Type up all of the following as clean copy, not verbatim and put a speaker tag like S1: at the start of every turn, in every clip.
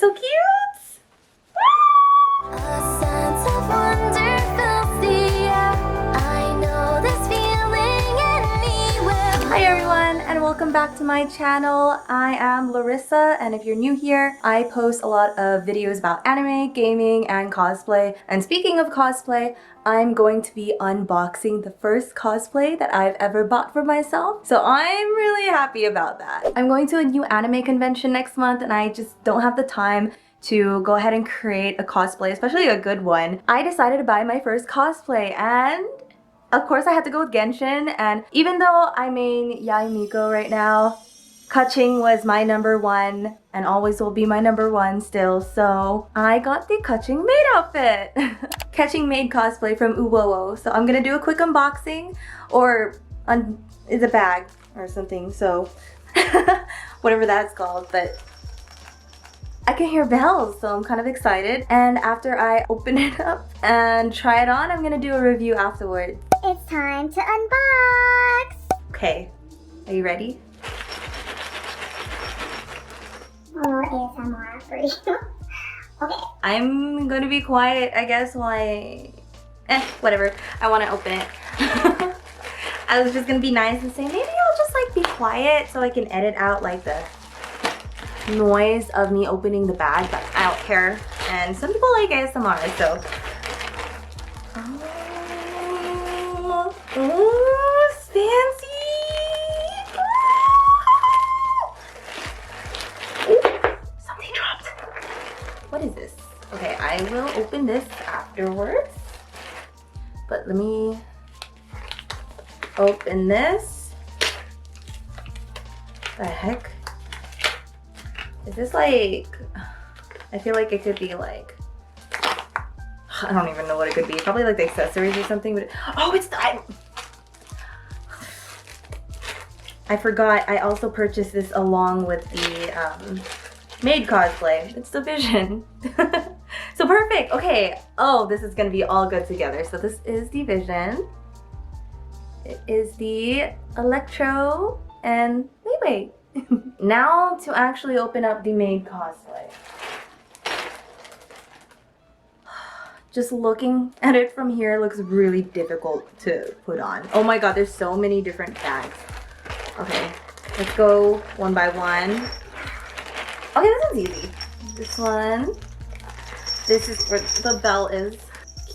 S1: so cute! Hi everyone, and welcome back to my channel. I am Larissa, and if you're new here, I post a lot of videos about anime, gaming, and cosplay. And speaking of cosplay, I'm going to be unboxing the first cosplay that I've ever bought for myself. So I'm really happy about that. I'm going to a new anime convention next month, and I just don't have the time to go ahead and create a cosplay, especially a good one. I decided to buy my first cosplay, and of course I had to go with Genshin, and even though I main Yae Miko right now, KEQING was my #1 and always will be my #1 still, so I got the KEQING MAID outfit. KEQING MAID cosplay from Uwowo. So I'm gonna do a quick unboxing, or it's a bag or something, so whatever that's called, but I can hear bells, so I'm kind of excited. And after I open it up and try it on, I'm gonna do a review afterwards.
S2: It's time to unbox!
S1: Okay, are you ready?
S2: Oh, ASMR for you. Okay.
S1: I'm gonna be quiet, I guess, while whatever. I wanna open it. I was just gonna be nice and say, maybe I'll just like be quiet so I can edit out like the noise of me opening the bag, but I don't care. And some people like ASMR, so. Oh, it's fancy! Ooh, something dropped. What is this? Okay, I will open this afterwards. But let me open this. The heck? Is this like, I feel like it could be like, I don't even know what it could be. Probably like the accessories or something, but oh, it's the, I forgot I also purchased this along with the MAID cosplay. It's the Vision. So perfect, okay. Oh, this is gonna be all good together. So this is the Vision. It is the Electro, and wait. Now to actually open up the MAID cosplay. Just looking at it from here looks really difficult to put on. Oh my god, there's so many different bags. Okay, let's go one by one. Okay, this one's easy. This one. This is where the bell is.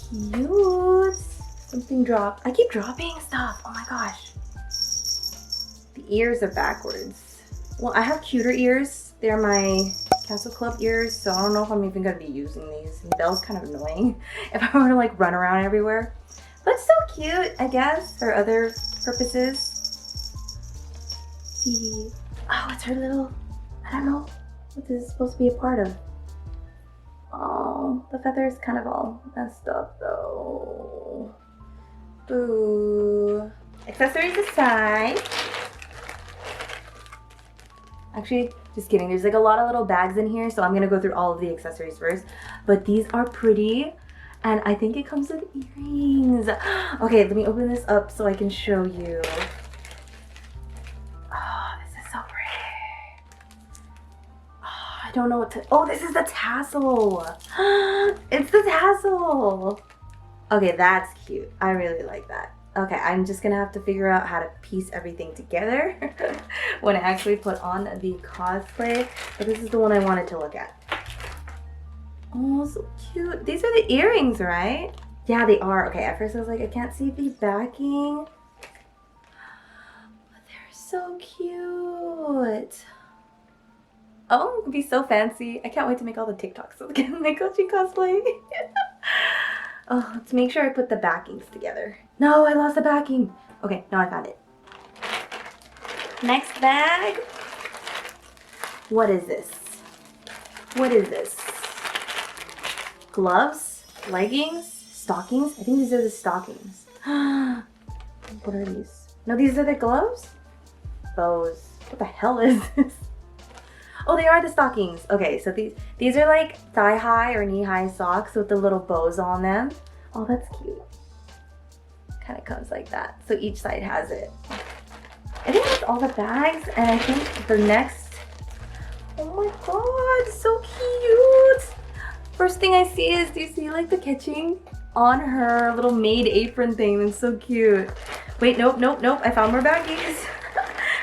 S1: Cute. Something dropped. I keep dropping stuff. Oh my gosh. The ears are backwards. Well, I have cuter ears. They're my Cancel Club ears, so I don't know if I'm even gonna be using these. The bell's kind of annoying if I were to like run around everywhere. But so cute, I guess, for other purposes. See, oh, it's her little, I don't know what this is supposed to be a part of. Oh, the feather is kind of all messed up though. Boo. Accessories aside. Actually, just kidding. There's like a lot of little bags in here, so I'm gonna go through all of the accessories first. But these are pretty, and I think it comes with earrings. Okay, let me open this up so I can show you. Oh, this is so pretty. Oh, I don't know what to, oh, this is the tassel. It's the tassel. Okay, that's cute. I really like that. Okay, I'm just gonna have to figure out how to piece everything together when I actually put on the cosplay. But this is the one I wanted to look at. Oh, so cute. These are the earrings, right? Yeah, they are. Okay, at first I was like, I can't see the backing. But they're so cute. Oh, it'd be so fancy. I can't wait to make all the TikToks so I can make KEQING cosplay. Oh, let's make sure I put the backings together. No, I lost the backing. Okay, now I found it. Next bag. What is this? What is this? Gloves? Leggings? Stockings? I think these are the stockings. What are these? No, these are the gloves? Bows. What the hell is this? Oh, they are the stockings. Okay, so these are like thigh-high or knee-high socks with the little bows on them. Oh, that's cute. Kind of comes like that. So each side has it. I think that's all the bags, and I think the next... Oh my god, so thing I see is, do you see like the catching on her little maid apron thing? That's so cute. Wait, nope. I found more baggies.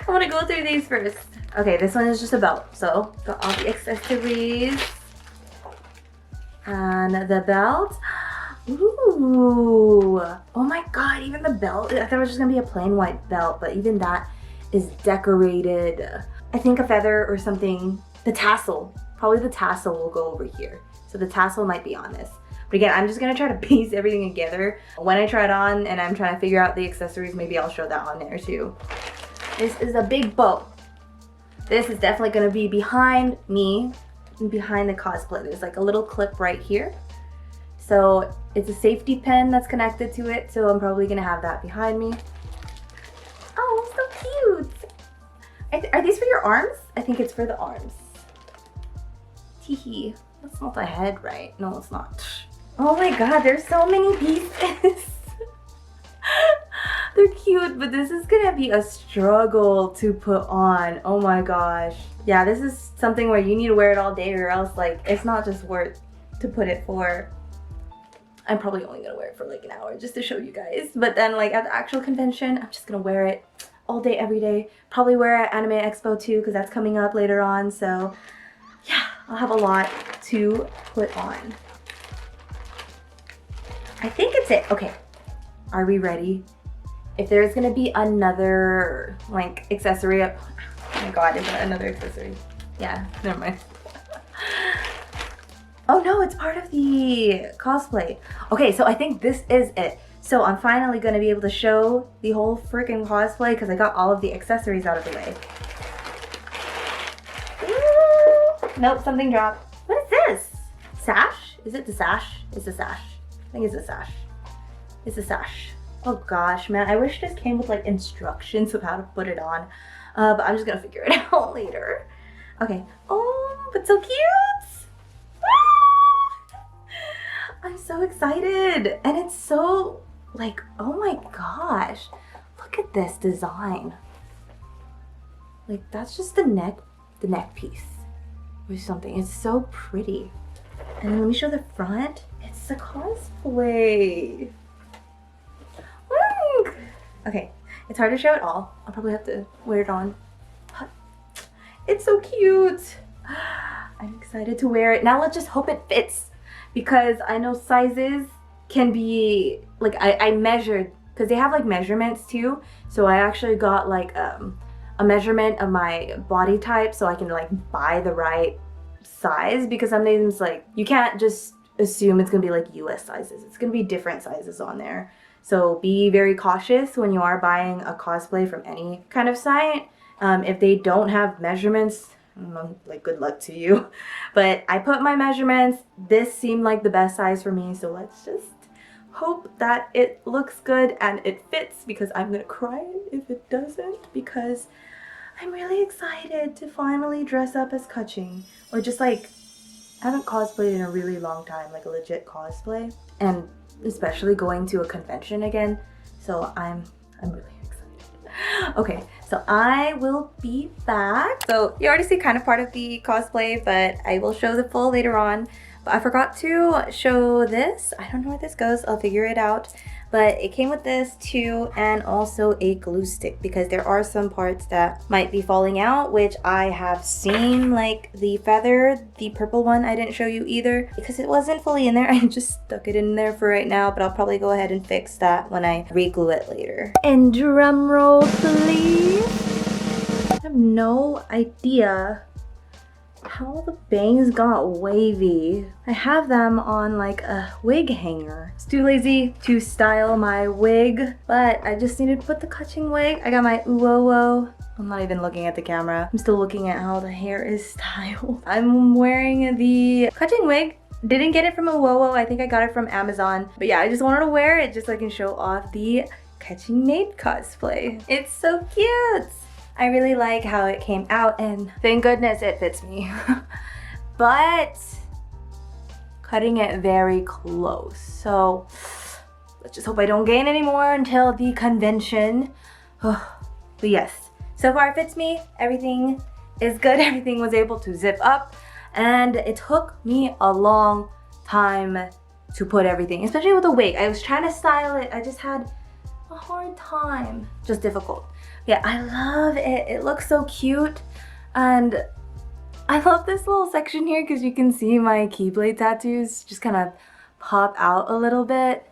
S1: I want to go through these first. Okay, this one is just a belt. So got all the accessories and the belt. Ooh, oh my god, even the belt. I thought it was just gonna be a plain white belt, but even that is decorated. I think a feather or something. The tassel, probably the tassel will go over here. So the tassel might be on this. But again, I'm just gonna try to piece everything together. When I try it on and I'm trying to figure out the accessories, maybe I'll show that on there too. This is a big bow. This is definitely gonna be behind me and behind the cosplay. There's like a little clip right here. So it's a safety pin that's connected to it. So I'm probably gonna have that behind me. Oh, so cute. Are these for your arms? I think it's for the arms. Teehee. That's not the head, right? No, it's not. Oh my god, there's so many pieces. They're cute, but this is gonna be a struggle to put on. Oh my gosh. Yeah, this is something where you need to wear it all day or else like it's not just worth to put it for. I'm probably only gonna wear it for like an hour just to show you guys. But then like at the actual convention, I'm just gonna wear it all day, every day. Probably wear it at Anime Expo too, because that's coming up later on. So yeah, I'll have a lot to put on. I think it's it. Okay, are we ready? If there's gonna be another like accessory up, oh my god, is that another accessory? Yeah, never mind. Oh no, it's part of the cosplay. Okay, so I think this is it. So I'm finally gonna be able to show the whole freaking cosplay because I got all of the accessories out of the way. Ooh, nope, something dropped. What is this? Sash? Is it the sash? It's a sash. I think it's a sash. It's a sash. Oh gosh, man, I wish this came with like instructions of how to put it on. But I'm just gonna figure it out later. Okay. Oh, but so cute! I'm so excited. And it's so like, oh my gosh. Look at this design. Like that's just the neck piece or something. It's so pretty. And then let me show the front. It's the cosplay. Look! Okay, it's hard to show it all. I'll probably have to wear it on. But it's so cute. I'm excited to wear it. Now let's just hope it fits because I know sizes can be, like I measured, because they have like measurements too. So I actually got like a measurement of my body type so I can like buy the right size, because sometimes like you can't just assume it's gonna be like US sizes. It's gonna be different sizes on there. So be very cautious when you are buying a cosplay from any kind of site. If they don't have measurements, like good luck to you. But I put my measurements. This seemed like the best size for me. So let's just hope that it looks good and it fits, because I'm gonna cry if it doesn't, because I'm really excited to finally dress up as KEQING, or just like, I haven't cosplayed in a really long time, like a legit cosplay, and especially going to a convention again. So I'm really excited. Okay, so I will be back. So you already see kind of part of the cosplay, but I will show the full later on. But I forgot to show this. I don't know where this goes. I'll figure it out. But it came with this too, and also a glue stick, because there are some parts that might be falling out, which I have seen, like the feather, the purple one I didn't show you either because it wasn't fully in there. I just stuck it in there for right now, but I'll probably go ahead and fix that when I re-glue it later. And drum roll please. I have no idea how the bangs got wavy. I have them on like a wig hanger. It's too lazy to style my wig, but I just needed to put the KEQING wig. I got my Uwowo. I'm not even looking at the camera. I'm still looking at how the hair is styled. I'm wearing the KEQING wig. Didn't get it from Uwowo. I think I got it from Amazon. But yeah, I just wanted to wear it just so I can show off the KEQING MAID cosplay. It's so cute. I really like how it came out, and thank goodness it fits me. But cutting it very close. So let's just hope I don't gain any more until the convention. But yes, so far it fits me. Everything is good. Everything was able to zip up, and it took me a long time to put everything, especially with the wig. I was trying to style it. I just had a hard time. Just difficult. Yeah, I love it. It looks so cute. And I love this little section here because you can see my Keyblade tattoos just kind of pop out a little bit.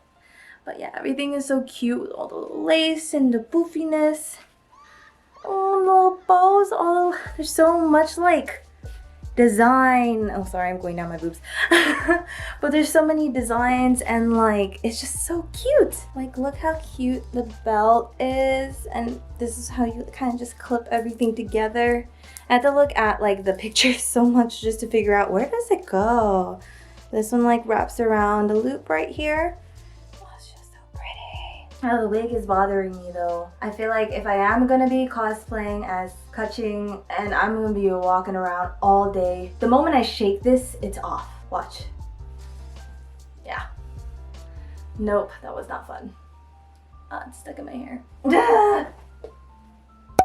S1: But yeah, everything is so cute with all the little lace and the boofiness. Oh, little bows. Oh, there's so much like design. Oh, sorry, I'm going down my boobs. But there's so many designs and like it's just so cute. Like, look how cute the belt is, and this is how you kind of just clip everything together. I had to look at like the pictures so much just to figure out where does it go. This one like wraps around a loop right here. Oh, the wig is bothering me though. I feel like if I am gonna be cosplaying as KEQING and I'm gonna be walking around all day, the moment I shake this, it's off. Watch. Yeah. Nope, that was not fun. It's stuck in my hair.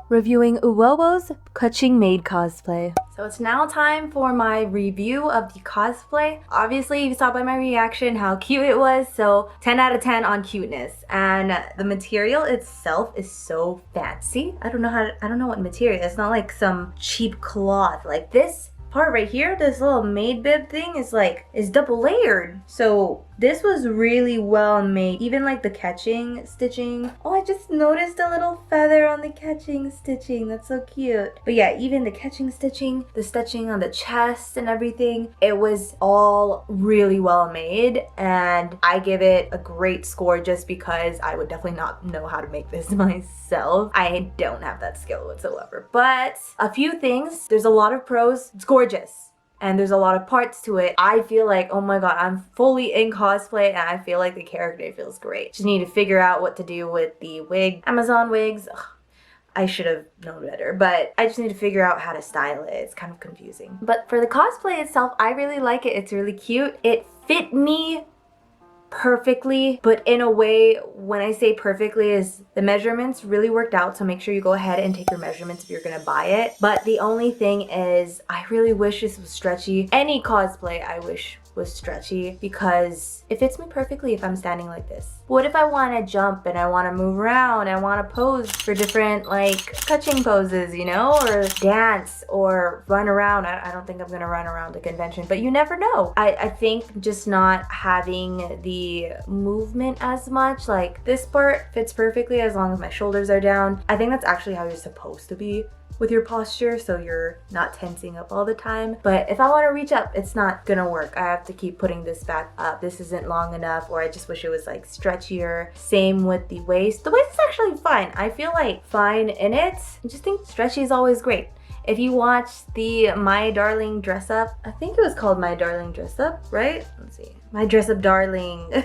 S1: Reviewing Uwowo's KEQING MAID cosplay. So it's now time for my review of the cosplay. Obviously, you saw by my reaction how cute it was, so 10 out of 10 on cuteness. And the material itself is so fancy. I don't know what material. It's not like some cheap cloth. Like this part right here, this little maid bib thing is double layered. So this was really well made. Even like the KEQING stitching. Oh, I just noticed a little feather on the KEQING stitching. That's so cute. But yeah, even the KEQING stitching, the stitching on the chest and everything, it was all really well made. And I give it a great score just because I would definitely not know how to make this myself. I don't have that skill whatsoever. But a few things, there's a lot of pros. It's gorgeous. And there's a lot of parts to it. I feel like, oh my god, I'm fully in cosplay and I feel like the character feels great. Just need to figure out what to do with the wig. Amazon wigs, ugh, I should have known better, but I just need to figure out how to style it. It's kind of confusing. But for the cosplay itself, I really like it. It's really cute. It fit me perfectly, but in a way, when I say perfectly, is the measurements really worked out, so make sure you go ahead and take your measurements if you're gonna buy it. But the only thing is, I really wish this was stretchy. Any cosplay I wish was stretchy because it fits me perfectly if I'm standing like this. What if I want to jump and I want to move around, I want to pose for different like KEQING poses, you know, or dance or run around. I don't think I'm gonna run around the convention, but you never know. I think just not having the movement as much, like this part fits perfectly as long as my shoulders are down. I think that's actually how you're supposed to be with your posture, so you're not tensing up all the time. But if I want to reach up, it's not gonna work. I have to keep putting this back up. This isn't long enough, or I just wish it was like stretchier. Same with the waist. The waist is actually fine. I feel like fine in it. I just think stretchy is always great. If you watched the My Darling Dress Up, I think it was called My Darling Dress Up, right? Let's see. My Dress Up Darling.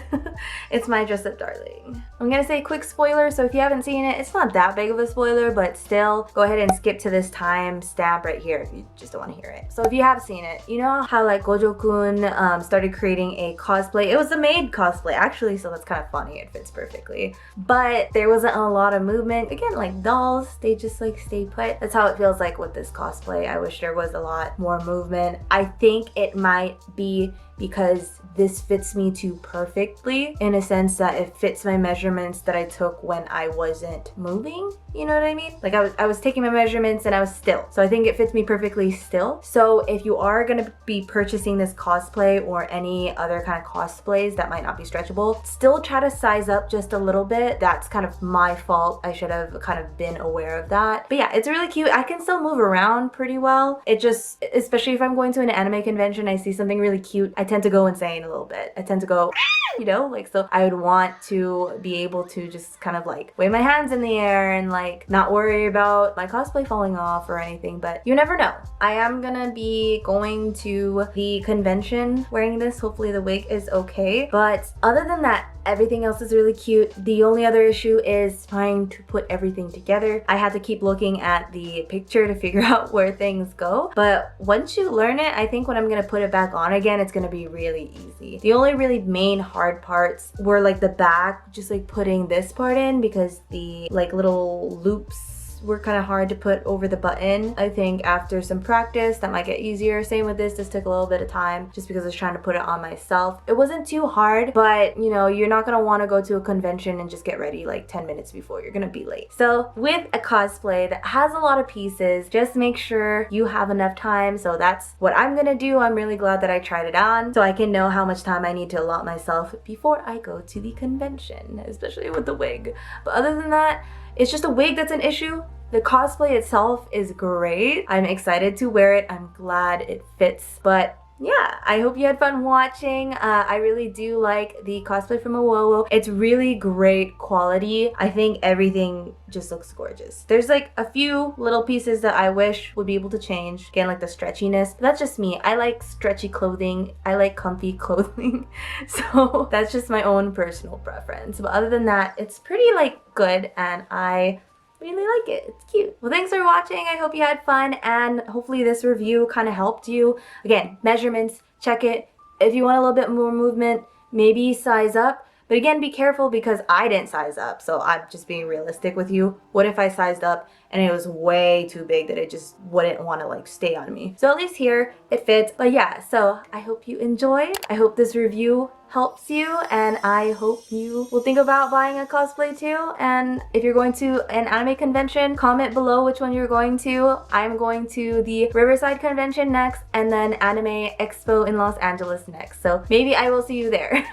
S1: It's My Dress Up Darling. I'm gonna say quick spoiler, so if you haven't seen it, it's not that big of a spoiler, but still, go ahead and skip to this time stamp right here if you just don't want to hear it. So if you have seen it, you know how like Gojo-kun started creating a cosplay. It was a MAID cosplay, actually, so that's kind of funny. It fits perfectly. But there wasn't a lot of movement. Again, like dolls, they just like stay put. That's how it feels like with this cosplay. I wish there was a lot more movement. I think it might be because this fits me too perfectly, in a sense that it fits my measurements that I took when I wasn't moving. You know what I mean? Like I was taking my measurements and I was still. So I think it fits me perfectly still. So if you are gonna be purchasing this cosplay or any other kind of cosplays that might not be stretchable, still try to size up just a little bit. That's kind of my fault. I should have kind of been aware of that. But yeah, it's really cute. I can still move around pretty well. It just, especially if I'm going to an anime convention, I see something really cute, I tend to go insane a little bit. I tend to go, you know, like, so I would want to be able to just kind of like wave my hands in the air and like not worry about my cosplay falling off or anything, but you never know. I am gonna be going to the convention wearing this. Hopefully the wig is okay, but other than that, everything else is really cute. The only other issue is trying to put everything together. I had to keep looking at the picture to figure out where things go, but once you learn it, I think when I'm gonna put it back on again, it's gonna be really easy. The only really main hard parts were like the back, just like putting this part in because the like little loops were kind of hard to put over the button. I think after some practice that might get easier. Same with this took a little bit of time just because I was trying to put it on myself. It wasn't too hard, but you know, you're not gonna want to go to a convention and just get ready like 10 minutes before. You're gonna be late. So with a cosplay that has a lot of pieces, just make sure you have enough time. So that's what I'm gonna do. I'm really glad that I tried it on so I can know how much time I need to allot myself before I go to the convention, especially with the wig. But other than that, it's just a wig that's an issue. The cosplay itself is great. I'm excited to wear it. I'm glad it fits. But yeah, I hope you had fun watching. I really do like the cosplay from Uwowo. It's really great quality. I think everything just looks gorgeous. There's like a few little pieces that I wish would be able to change. Again, like the stretchiness. But that's just me. I like stretchy clothing. I like comfy clothing. So that's just my own personal preference. But other than that, it's pretty like good, and I really like it. It's cute. Well, thanks for watching. I hope you had fun, and hopefully this review kind of helped you. Again, measurements, check it. If you want a little bit more movement, maybe size up. But again, be careful because I didn't size up, so I'm just being realistic with you. What if I sized up and it was way too big that it just wouldn't want to like stay on me? So at least here it fits. But yeah, so I hope you enjoyed. I hope this review helps you, and I hope you will think about buying a cosplay too. And if you're going to an anime convention, comment below which one you're going to. I'm going to the Riverside convention next, and then Anime Expo in Los Angeles next. So maybe I will see you there.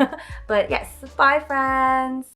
S1: But yes, bye friends!